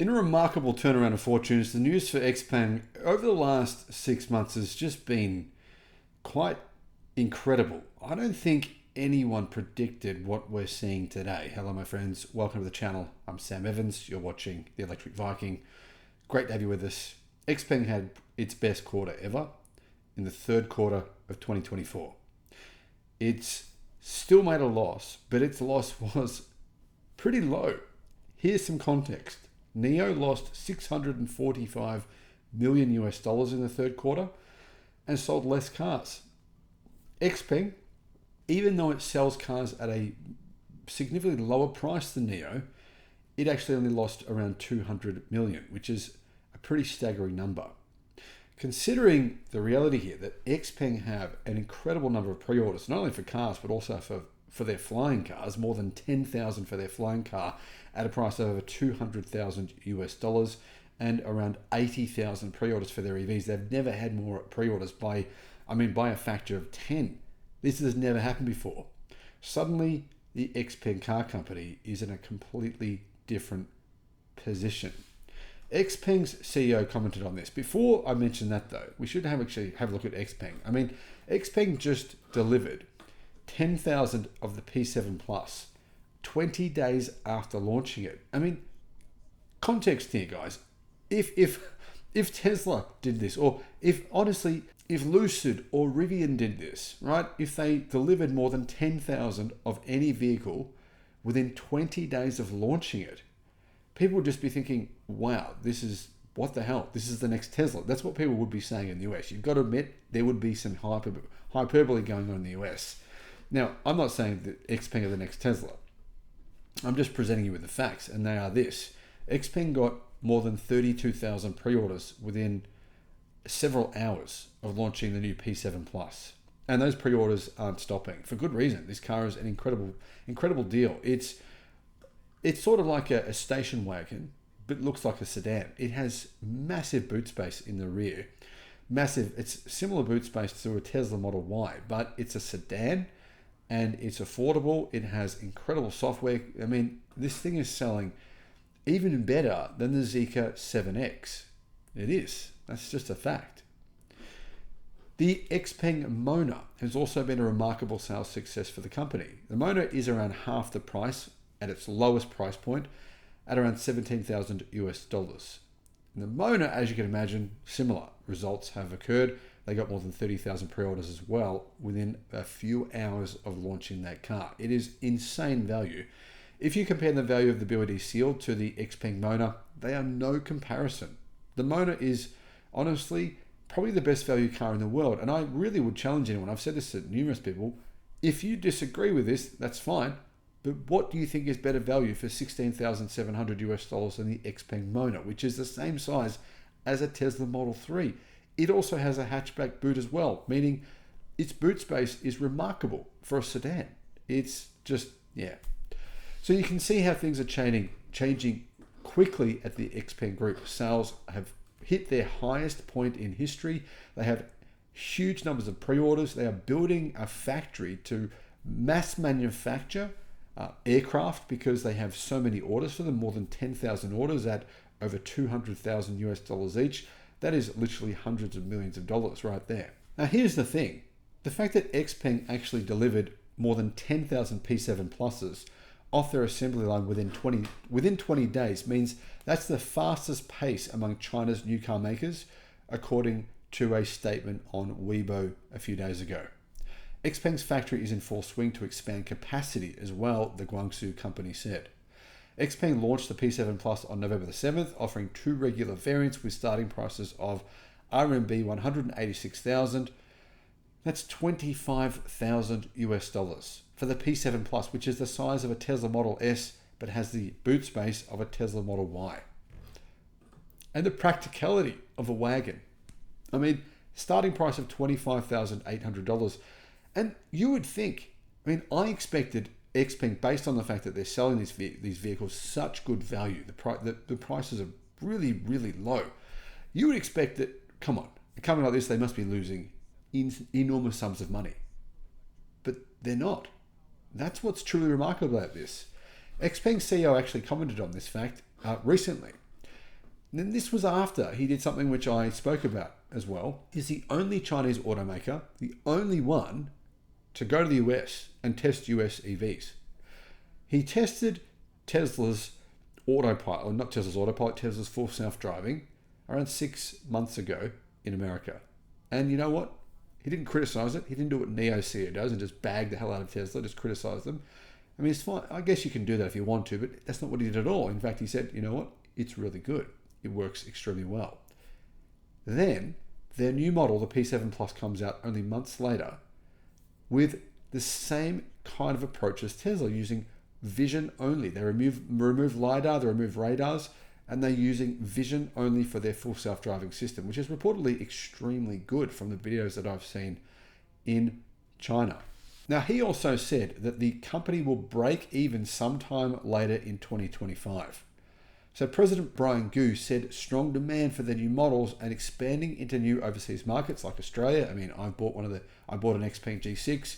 In a remarkable turnaround of fortunes, the news for Xpeng over the last 6 months has just been quite incredible. I don't think anyone predicted what we're seeing today. Hello, my friends. Welcome to the channel. I'm Sam Evans. You're watching the Electric Viking. Great to have you with us. Xpeng had its best quarter ever in the third quarter of 2024. It's still made a loss, but its loss was pretty low. Here's some context. NIO lost $645 million in the third quarter and sold less cars. Xpeng, even though it sells cars at a significantly lower price than NIO, it actually only lost around 200 million, which is a pretty staggering number. Considering the reality here that Xpeng have an incredible number of pre-orders, not only for cars, but also for their flying cars, more than 10,000 for their flying car at a price of over $200,000 and around 80,000 pre-orders for their EVs. They've never had more pre-orders by a factor of 10. This has never happened before. Suddenly, the Xpeng car company is in a completely different position. Xpeng's CEO commented on this. Before I mention that though, we should have a look at Xpeng. Xpeng just delivered 10,000 of the P7 Plus 20 days after launching it. Context here, guys. If Tesla did this, or if Lucid or Rivian did this, right? If they delivered more than 10,000 of any vehicle within 20 days of launching it, people would just be thinking, wow, what the hell? This is the next Tesla. That's what people would be saying in the US. You've got to admit, there would be some hyperbole going on in the US. Now, I'm not saying that Xpeng are the next Tesla. I'm just presenting you with the facts, and they are this. Xpeng got more than 32,000 pre-orders within several hours of launching the new P7 Plus. And those pre-orders aren't stopping, for good reason. This car is an incredible deal. It's sort of like a station wagon, but looks like a sedan. It has massive boot space in the rear. It's similar boot space to a Tesla Model Y, but it's a sedan, and it's affordable. It has incredible software. This thing is selling even better than the Zeekr 7X. It is. That's just a fact. The Xpeng Mona has also been a remarkable sales success for the company. The Mona is around half the price at its lowest price point at around $17,000. And the Mona, as you can imagine, similar results have occurred. They got more than 30,000 pre-orders as well within a few hours of launching that car. It is insane value. If you compare the value of the BYD Seal to the Xpeng Mona, they are no comparison. The Mona is honestly probably the best value car in the world. And I really would challenge anyone. I've said this to numerous people. If you disagree with this, that's fine. But what do you think is better value for $16,700 than the Xpeng Mona, which is the same size as a Tesla Model 3? It also has a hatchback boot as well, meaning its boot space is remarkable for a sedan. It's just, yeah. So you can see how things are changing quickly at the Xpeng Group. Sales have hit their highest point in history. They have huge numbers of pre-orders. They are building a factory to mass manufacture aircraft because they have so many orders for them, more than 10,000 orders at over $200,000 each. That is literally hundreds of millions of dollars right there. Now here's the thing. The fact that Xpeng actually delivered more than 10,000 P7 Pluses off their assembly line within 20 days means that's the fastest pace among China's new car makers, according to a statement on Weibo a few days ago. Xpeng's factory is in full swing to expand capacity as well, the Guangzhou company said. Xpeng launched the P7 Plus on November the 7th, offering two regular variants with starting prices of RMB 186,000. That's $25,000 for the P7 Plus, which is the size of a Tesla Model S, but has the boot space of a Tesla Model Y. And the practicality of a wagon. Starting price of $25,800. And you would think, I expected Xpeng, based on the fact that they're selling these vehicles such good value, the prices are really, really low. You would expect that, come on, a company like this, they must be losing enormous sums of money. But they're not. That's what's truly remarkable about this. Xpeng CEO actually commented on this fact recently. And then this was after he did something which I spoke about as well. He's the only Chinese automaker, the only one to go to the US and test US EVs. He tested Tesla's autopilot, or not Tesla's autopilot, Tesla's full self-driving around 6 months ago in America. And you know what? He didn't criticize it. He didn't do what Neo CEO does and just bag the hell out of Tesla, just criticize them. I mean, it's fine. I guess you can do that if you want to, but that's not what he did at all. In fact, he said, you know what? It's really good. It works extremely well. Then their new model, the P7 Plus, comes out only months later with the same kind of approach as Tesla, using vision only. They remove LiDAR, they remove radars, and they're using vision only for their full self-driving system, which is reportedly extremely good from the videos that I've seen in China. Now, he also said that the company will break even sometime later in 2025. So President Brian Gu said strong demand for their new models and expanding into new overseas markets like Australia. I mean, I bought an Xpeng G6,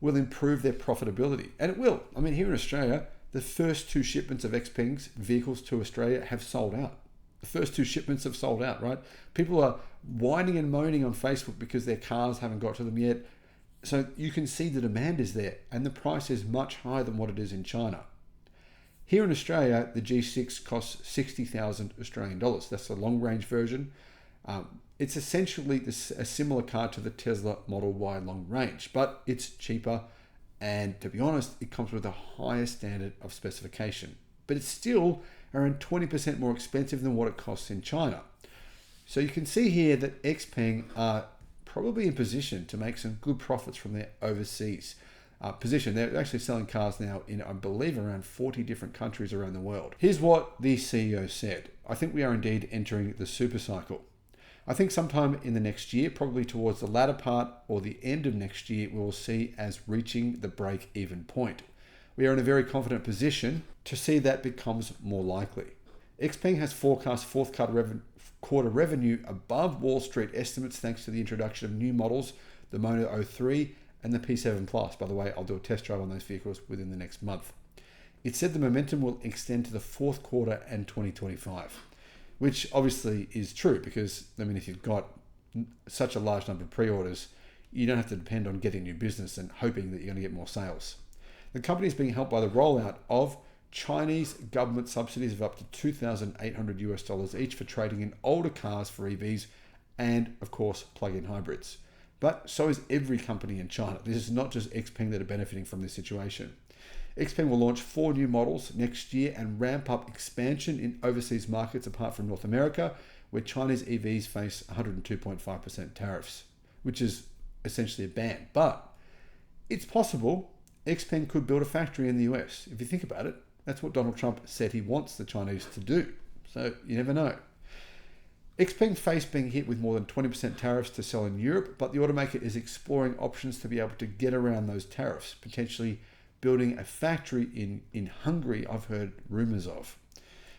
will improve their profitability. And it will. I mean, here in Australia, the first 2 shipments of Xpeng's vehicles to Australia have sold out. The first 2 shipments have sold out, right? People are whining and moaning on Facebook because their cars haven't got to them yet. So you can see the demand is there, and the price is much higher than what it is in China. Here in Australia, the G6 costs 60,000 Australian dollars. That's the long-range version. It's essentially a similar car to the Tesla Model Y long range, but it's cheaper. And to be honest, it comes with a higher standard of specification, but it's still around 20% more expensive than what it costs in China. So you can see here that Xpeng are probably in position to make some good profits from their overseas position. They're actually selling cars now in, I believe, around 40 different countries around the world. Here's what the CEO said. I think we are indeed entering the super cycle. I think sometime in the next year, probably towards the latter part or the end of next year, we will see as reaching the break-even point. We are in a very confident position to see that becomes more likely. Xpeng has forecast fourth quarter revenue above Wall Street estimates thanks to the introduction of new models, the Mono 03 and the P7 Plus. By the way, I'll do a test drive on those vehicles within the next month. It said the momentum will extend to the fourth quarter and 2025. Which obviously is true because, I mean, if you've got such a large number of pre-orders, you don't have to depend on getting new business and hoping that you're going to get more sales. The company is being helped by the rollout of Chinese government subsidies of up to $2,800 each for trading in older cars for EVs and, of course, plug-in hybrids. But so is every company in China. This is not just Xpeng that are benefiting from this situation. Xpeng will launch 4 new models next year and ramp up expansion in overseas markets apart from North America, where Chinese EVs face 102.5% tariffs, which is essentially a ban. But it's possible Xpeng could build a factory in the US. If you think about it, that's what Donald Trump said he wants the Chinese to do. So you never know. Xpeng faced being hit with more than 20% tariffs to sell in Europe, but the automaker is exploring options to be able to get around those tariffs, potentially building a factory in Hungary, I've heard rumors of.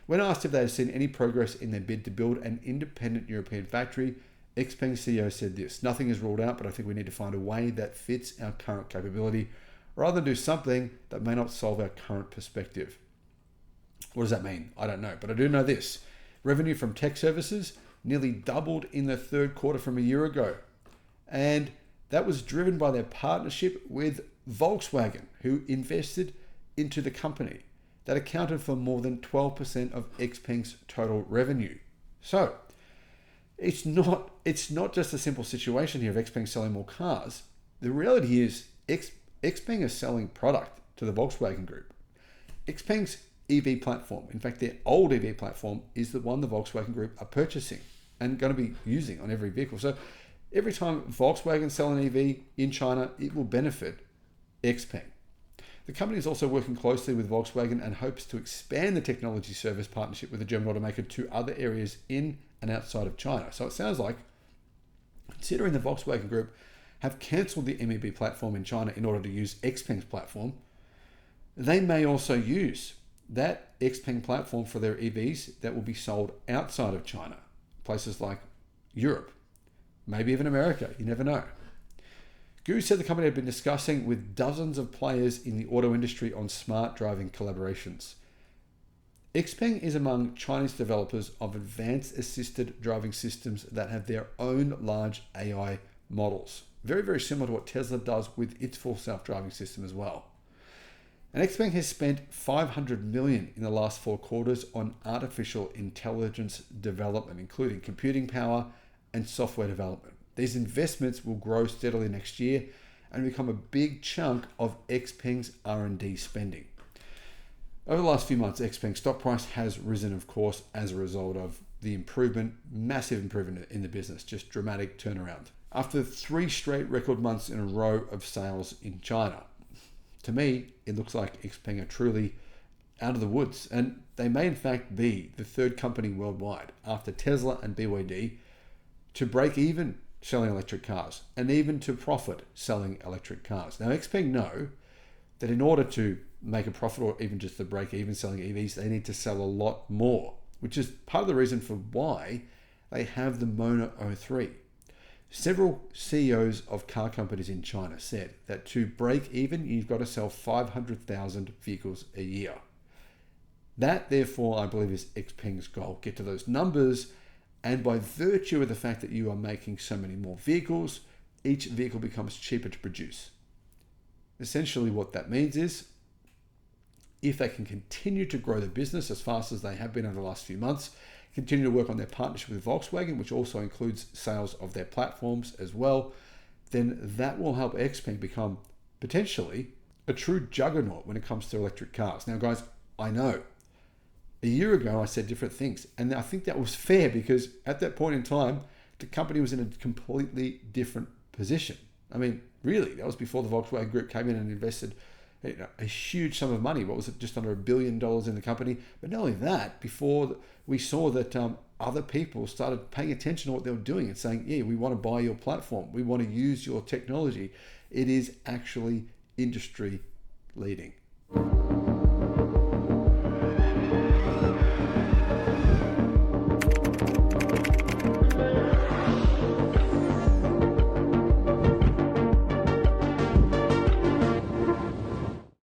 When asked if they had seen any progress in their bid to build an independent European factory, Xpeng CEO said this: nothing is ruled out, but I think we need to find a way that fits our current capability rather than do something that may not solve our current perspective. What does that mean? I don't know, but I do know this. Revenue from tech services nearly doubled in the third quarter from a year ago. And that was driven by their partnership with Volkswagen, who invested into the company. That accounted for more than 12% of Xpeng's total revenue. So it's not just a simple situation here of Xpeng selling more cars. The reality is Xpeng is selling product to the Volkswagen Group. Xpeng's EV platform, in fact their old EV platform, is the one the Volkswagen Group are purchasing and going to be using on every vehicle. So every time Volkswagen sell an EV in China, it will benefit Xpeng. The company is also working closely with Volkswagen and hopes to expand the technology service partnership with the German automaker to other areas in and outside of China. So it sounds like, considering the Volkswagen Group have cancelled the MEB platform in China in order to use Xpeng's platform, they may also use that Xpeng platform for their EVs that will be sold outside of China, places like Europe, maybe even America, you never know. Gu said the company had been discussing with dozens of players in the auto industry on smart driving collaborations. Xpeng is among Chinese developers of advanced assisted driving systems that have their own large AI models. Very, very similar to what Tesla does with its full self-driving system as well. And Xpeng has spent $500 million in the last 4 quarters on artificial intelligence development, including computing power and software development. These investments will grow steadily next year and become a big chunk of Xpeng's R&D spending. Over the last few months, Xpeng's stock price has risen, of course, as a result of the improvement, massive improvement in the business, just dramatic turnaround. After 3 straight record months in a row of sales in China, to me, it looks like Xpeng are truly out of the woods, and they may in fact be the 3rd company worldwide after Tesla and BYD to break even selling electric cars and even to profit selling electric cars. Now, Xpeng know that in order to make a profit or even just to break even selling EVs, they need to sell a lot more, which is part of the reason for why they have the Mono 03. Several CEOs of car companies in China said that to break even, you've got to sell 500,000 vehicles a year. That, therefore, I believe is Xpeng's goal. Get to those numbers, and by virtue of the fact that you are making so many more vehicles, each vehicle becomes cheaper to produce. Essentially what that means is, if they can continue to grow the business as fast as they have been over the last few months, continue to work on their partnership with Volkswagen, which also includes sales of their platforms as well, then that will help Xpeng become potentially a true juggernaut when it comes to electric cars. Now, guys, I know a year ago I said different things, and I think that was fair because at that point in time, the company was in a completely different position. I mean, really, that was before the Volkswagen Group came in and invested a huge sum of money. What was it? Just under $1 billion in the company. But not only that, before we saw that other people started paying attention to what they were doing and saying, yeah, we want to buy your platform. We want to use your technology. It is actually industry leading.